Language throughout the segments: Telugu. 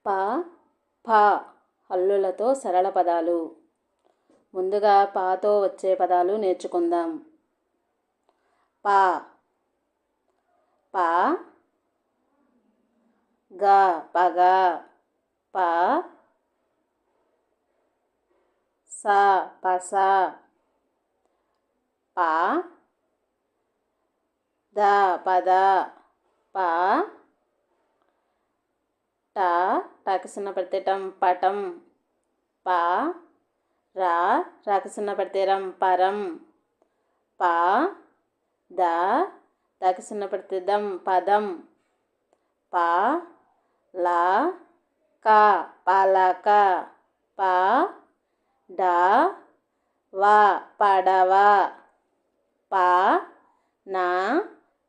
ప ఫ హల్లులతో సరళ పదాలు. ముందుగా పాతో వచ్చే పదాలు నేర్చుకుందాం. ప ప గ పగ ప స పస ప ద పద ప ట టకసన పడితే టం పటం ప రా రకసన పడితే రం పరం ప ద దకసన పడితే దం పదం ప ల క పలక ప డ వ పడవ ప న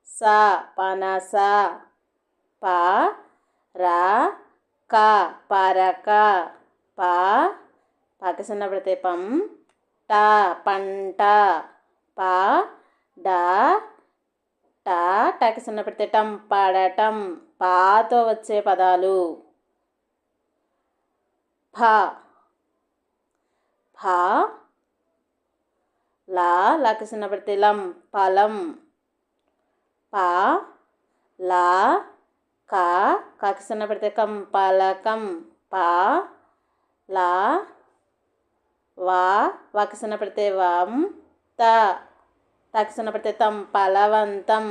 స పనస ప ర క పరక ప పకసన పడితే పం ట పంట ప డ ట టకసన పడితే టం పడటం. పాతో వచ్చే పదాలు ఫ ఫ లా లకసన పడితే లం ఫలం ప లా క కకసన పడితే కం పలకం ప లా వా వకసన పడితే వం త టకసన పడితే తం ఫలవంతం.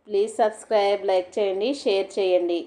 ప్లీజ్ సబ్స్క్రైబ్, లైక్ చేయండి, షేర్ చేయండి.